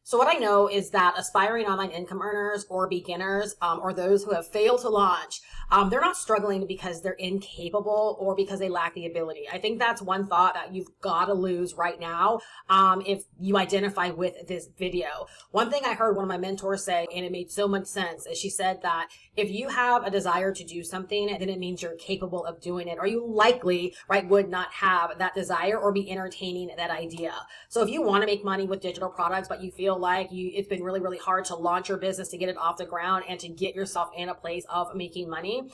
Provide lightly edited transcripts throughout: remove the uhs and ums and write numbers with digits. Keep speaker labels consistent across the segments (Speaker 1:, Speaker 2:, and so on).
Speaker 1: So what I know is that aspiring online income earners or beginners or those who have failed to launch, they're not struggling because they're incapable or because they lack the ability. I think that's one thought that you've got to lose right now if you identify with this video. One thing I heard one of my mentors say, and it made so much sense, is she said that if you have a desire to do something, then it means you're capable of doing it, or you likely, right, would not have that desire or be entertaining that idea. So if you want to make money with digital products, but you feel like it's been really, really hard to launch your business, to get it off the ground and to get yourself in a place of making money,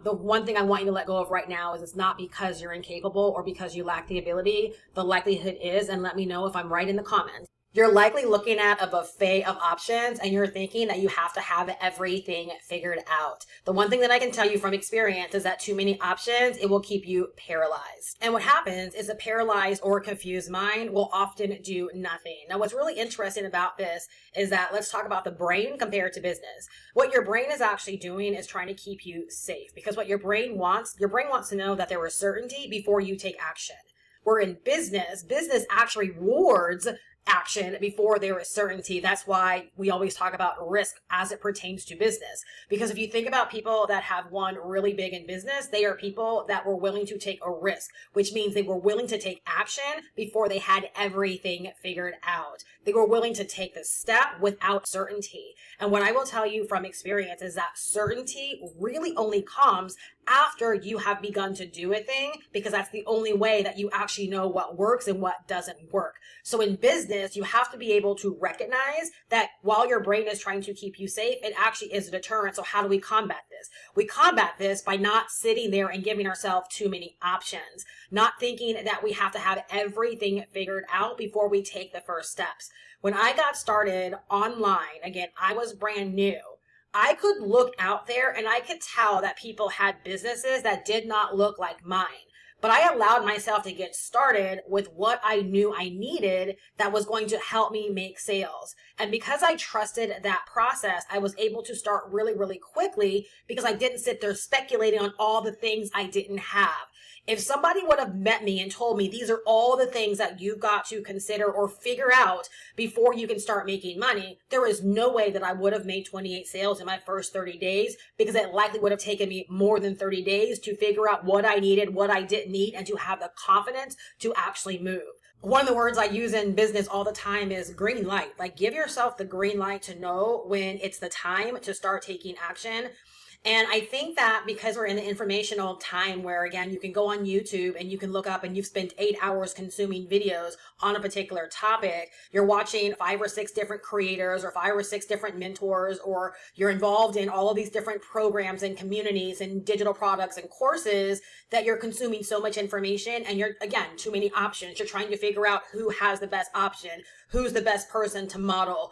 Speaker 1: the one thing I want you to let go of right now is it's not because you're incapable or because you lack the ability. The likelihood is, and let me know if I'm right in the comments, you're likely looking at a buffet of options and you're thinking that you have to have everything figured out. The one thing that I can tell you from experience is that too many options, it will keep you paralyzed. And what happens is a paralyzed or confused mind will often do nothing. Now, what's really interesting about this is that let's talk about the brain compared to business. What your brain is actually doing is trying to keep you safe, because what your brain wants to know that there is certainty before you take action. Where in business actually rewards action before there is certainty. That's why we always talk about risk as it pertains to business. Because if you think about people that have won really big in business, they are people that were willing to take a risk, which means they were willing to take action before they had everything figured out. They were willing to take the step without certainty. And what I will tell you from experience is that certainty really only comes after you have begun to do a thing, because that's the only way that you actually know what works and what doesn't work. So in business, you have to be able to recognize that while your brain is trying to keep you safe, it actually is a deterrent. So how do we combat this? We combat this by not sitting there and giving ourselves too many options, not thinking that we have to have everything figured out before we take the first steps. When I got started online, again, I was brand new. I could look out there and I could tell that people had businesses that did not look like mine. But I allowed myself to get started with what I knew I needed that was going to help me make sales. And because I trusted that process, I was able to start really, really quickly because I didn't sit there speculating on all the things I didn't have. If somebody would have met me and told me these are all the things that you've got to consider or figure out before you can start making money, there is no way that I would have made 28 sales in my first 30 days, because it likely would have taken me more than 30 days to figure out what I needed, what I didn't need, and to have the confidence to actually move. One of the words I use in business all the time is green light. Like, give yourself the green light to know when it's the time to start taking action. And I think that because we're in the informational time where, again, you can go on YouTube and you can look up and you've spent 8 hours consuming videos on a particular topic, you're watching 5 or 6 different creators or 5 or 6 different mentors, or you're involved in all of these different programs and communities and digital products and courses, that you're consuming so much information and you're, again, too many options. You're trying to figure out who has the best option, who's the best person to model.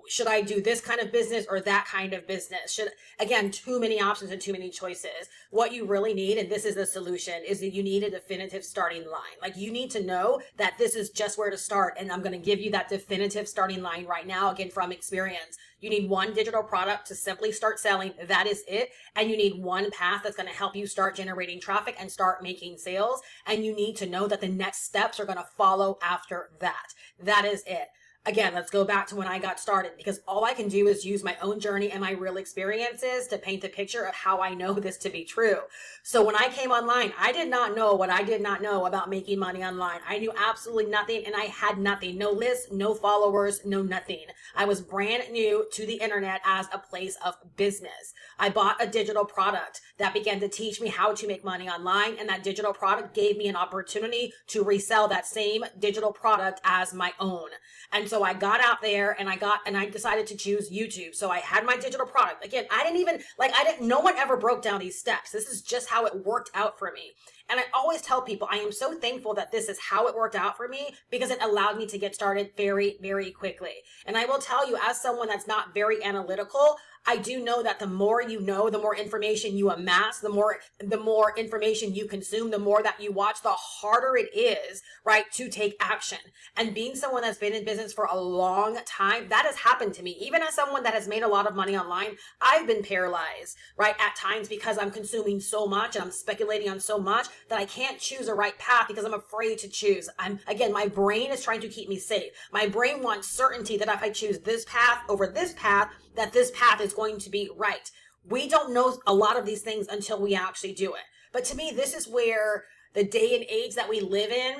Speaker 1: Should I do this kind of business or that kind of business? Again, too many options and too many choices. What you really need, and this is the solution, is that you need a definitive starting line. Like, you need to know that this is just where to start. And I'm going to give you that definitive starting line right now, again, from experience. You need one digital product to simply start selling. That is it. And you need one path that's going to help you start generating traffic and start making sales. And you need to know that the next steps are going to follow after that. That is it. Again, let's go back to when I got started, because all I can do is use my own journey and my real experiences to paint the picture of how I know this to be true. So when I came online, I did not know what I did not know about making money online. I knew absolutely nothing, and I had nothing. No lists, no followers, no nothing. I was brand new to the internet as a place of business. I bought a digital product that began to teach me how to make money online, and that digital product gave me an opportunity to resell that same digital product as my own. And so I got out there and I decided to choose YouTube. So I had my digital product. Again, no one ever broke down these steps. This is just how it worked out for me. And I always tell people, I am so thankful that this is how it worked out for me, because it allowed me to get started very, very quickly. And I will tell you, as someone that's not very analytical, I do know that the more you know, the more information you amass, the more information you consume, the more that you watch, the harder it is, right, to take action. And being someone that's been in business for a long time, that has happened to me. Even as someone that has made a lot of money online, I've been paralyzed, right, at times, because I'm consuming so much and I'm speculating on so much that I can't choose a right path because I'm afraid to choose. Again, my brain is trying to keep me safe. My brain wants certainty that if I choose this path over this path, that this path is going to be right. We don't know a lot of these things until we actually do it. But to me, this is where the day and age that we live in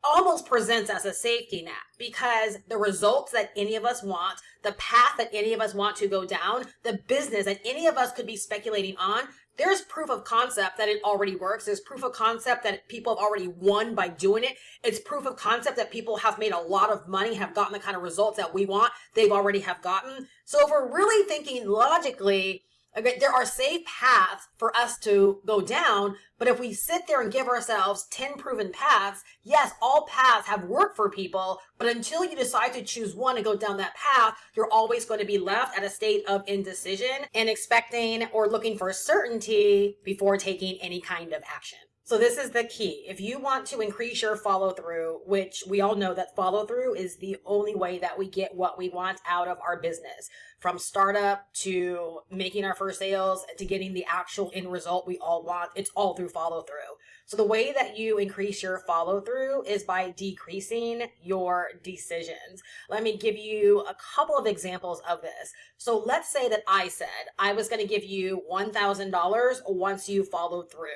Speaker 1: almost presents as a safety net, because the results that any of us want, the path that any of us want to go down, the business that any of us could be speculating on, there's proof of concept that it already works. There's proof of concept that people have already won by doing it. It's proof of concept that people have made a lot of money, have gotten the kind of results that we want, they've already have gotten. So if we're really thinking logically, okay, there are safe paths for us to go down, but if we sit there and give ourselves 10 proven paths, yes, all paths have worked for people, but until you decide to choose one and go down that path, you're always going to be left at a state of indecision and expecting or looking for certainty before taking any kind of action. So this is the key. If you want to increase your follow through, which we all know that follow through is the only way that we get what we want out of our business, from startup to making our first sales to getting the actual end result we all want, it's all through follow through. So the way that you increase your follow through is by decreasing your decisions. Let me give you a couple of examples of this. So let's say that I said I was going to give you $1,000 once you follow through.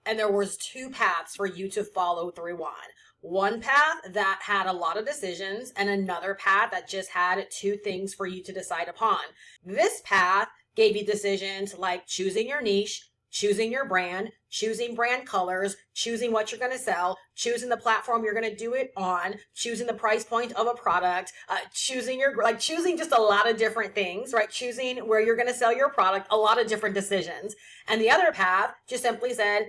Speaker 1: And there was two paths for you to follow through on. One path that had a lot of decisions and another path that just had two things for you to decide upon. This path gave you decisions like choosing your niche, choosing your brand, choosing brand colors, choosing what you're going to sell, choosing the platform you're going to do it on, choosing the price point of a product, choosing just a lot of different things, right? Choosing where you're going to sell your product, a lot of different decisions. And the other path just simply said,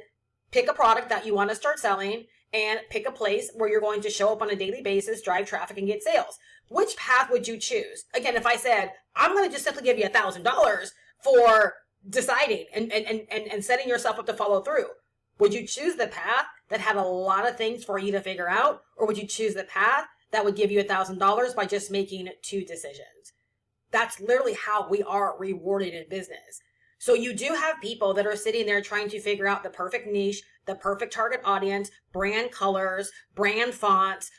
Speaker 1: pick a product that you want to start selling and pick a place where you're going to show up on a daily basis, drive traffic, and get sales. Which path would you choose? Again, if I said, I'm going to just simply give you $1,000 for deciding and setting yourself up to follow through, would you choose the path that had a lot of things for you to figure out? Or would you choose the path that would give you $1,000 by just making two decisions? That's literally how we are rewarded in business. So you do have people that are sitting there trying to figure out the perfect niche, the perfect target audience, brand colors, brand fonts,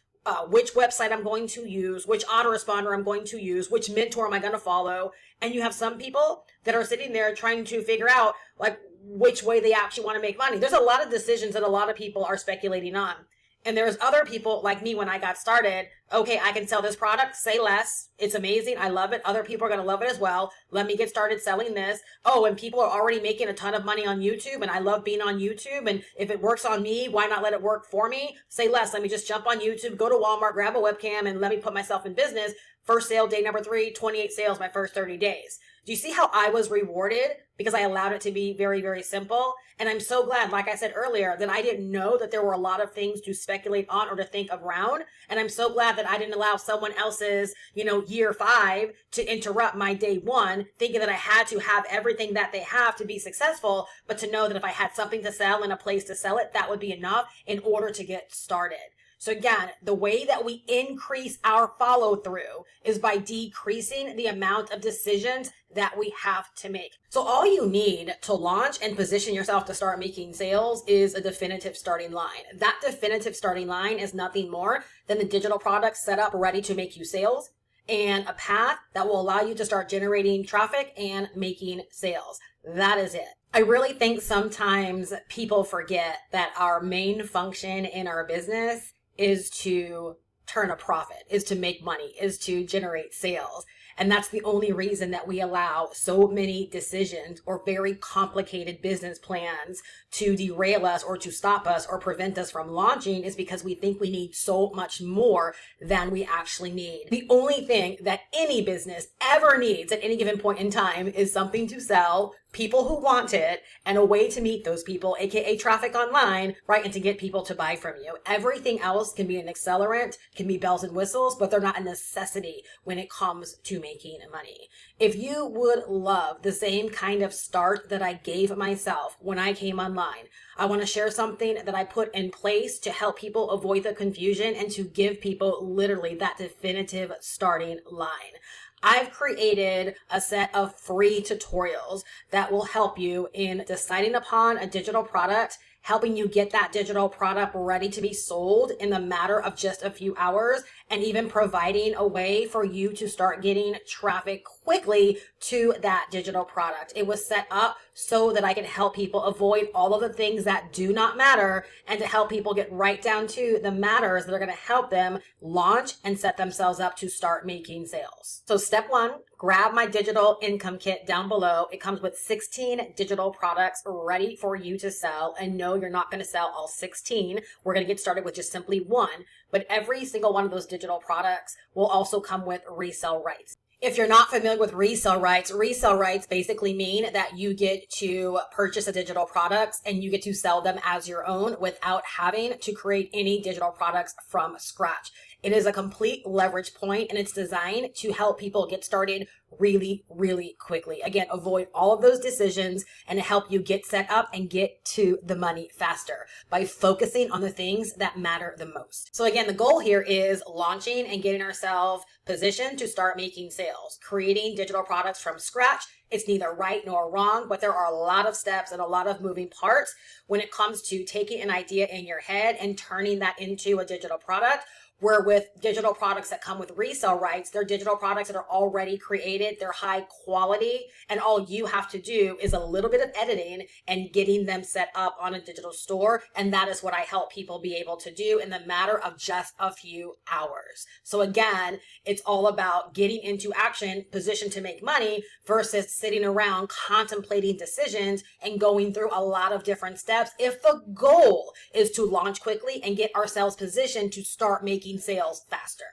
Speaker 1: which website I'm going to use, which autoresponder I'm going to use, which mentor am I going to follow. And you have some people that are sitting there trying to figure out like which way they actually want to make money. There's a lot of decisions that a lot of people are speculating on. And there's other people like me when I got started. Okay, I can sell this product, say less. It's amazing. I love it. Other people are going to love it as well. Let me get started selling this. Oh, and people are already making a ton of money on YouTube and I love being on YouTube. And if it works on me, why not let it work for me? Say less. Let me just jump on YouTube, go to Walmart, grab a webcam and let me put myself in business. First sale, day number 3, 28 sales my first 30 days. Do you see how I was rewarded? Because I allowed it to be very, very simple. And I'm so glad, like I said earlier, that I didn't know that there were a lot of things to speculate on or to think around. And I'm so glad that I didn't allow someone else's, year 5 to interrupt my day 1, thinking that I had to have everything that they have to be successful, but to know that if I had something to sell and a place to sell it, that would be enough in order to get started. So again, the way that we increase our follow through is by decreasing the amount of decisions that we have to make. So all you need to launch and position yourself to start making sales is a definitive starting line. That definitive starting line is nothing more than the digital product set up ready to make you sales and a path that will allow you to start generating traffic and making sales. That is it. I really think sometimes people forget that our main function in our business is to turn a profit, is to make money, is to generate sales. And that's the only reason that we allow so many decisions or very complicated business plans to derail us or to stop us or prevent us from launching, is because we think we need so much more than we actually need. The only thing that any business ever needs at any given point in time is something to sell, people who want it, and a way to meet those people, aka traffic online, right? And to get people to buy from you. Everything else can be an accelerant, can be bells and whistles, but they're not a necessity when it comes to making money. If you would love the same kind of start that I gave myself when I came online, I want to share something that I put in place to help people avoid the confusion and to give people literally that definitive starting line. I've created a set of free tutorials that will help you in deciding upon a digital product, helping you get that digital product ready to be sold in the matter of just a few hours, and even providing a way for you to start getting traffic quickly to that digital product. It was set up so that I can help people avoid all of the things that do not matter and to help people get right down to the matters that are going to help them launch and set themselves up to start making sales. So step one, grab my digital income kit down below. It comes with 16 digital products ready for you to sell. And no, you're not going to sell all 16. We're going to get started with just simply one, but every single one of those digital products will also come with resale rights. If you're not familiar with resale rights basically mean that you get to purchase a digital products and you get to sell them as your own without having to create any digital products from scratch. It is a complete leverage point, and it's designed to help people get started really, really quickly. Again, avoid all of those decisions and help you get set up and get to the money faster by focusing on the things that matter the most. So again, the goal here is launching and getting ourselves positioned to start making sales. Creating digital products from scratch, it's neither right nor wrong, but there are a lot of steps and a lot of moving parts when it comes to taking an idea in your head and turning that into a digital product. Where with digital products that come with resale rights, they're digital products that are already created, they're high quality, and all you have to do is a little bit of editing and getting them set up on a digital store. And that is what I help people be able to do in the matter of just a few hours. So again, it's all about getting into action, positioned to make money, versus sitting around contemplating decisions and going through a lot of different steps if the goal is to launch quickly and get ourselves positioned to start making sales faster.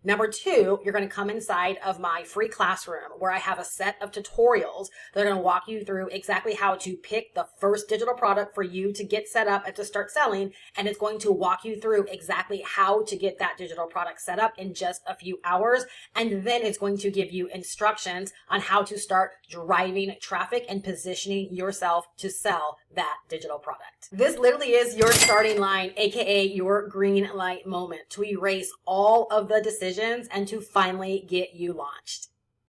Speaker 1: Number two, you're going to come inside of my free classroom where I have a set of tutorials that are going to walk you through exactly how to pick the first digital product for you to get set up and to start selling. And it's going to walk you through exactly how to get that digital product set up in just a few hours. And then it's going to give you instructions on how to start driving traffic and positioning yourself to sell that digital product. This literally is your starting line, aka your green light moment to erase all of the decisions and to finally get you launched.